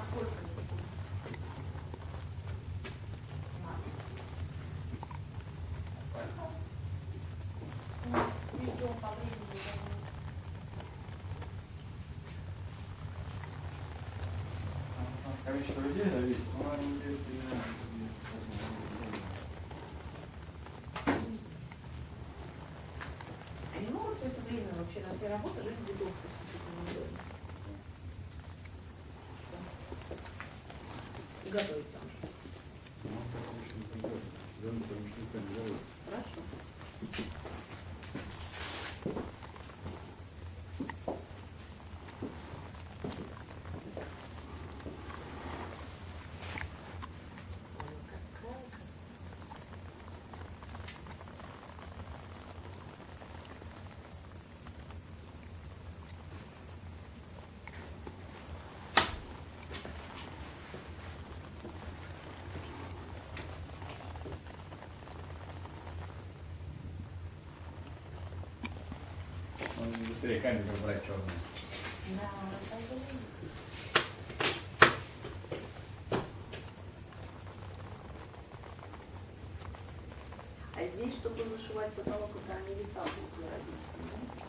Сколько? У нас везде по времени. Количество людей зависит, но людей Они могут все это время вообще на все работы жить в бытовке? И готовить там же. Хорошо. быстрее камеру брать черную. Да, это же. А здесь, чтобы зашивать потолок, это они веса будут родить,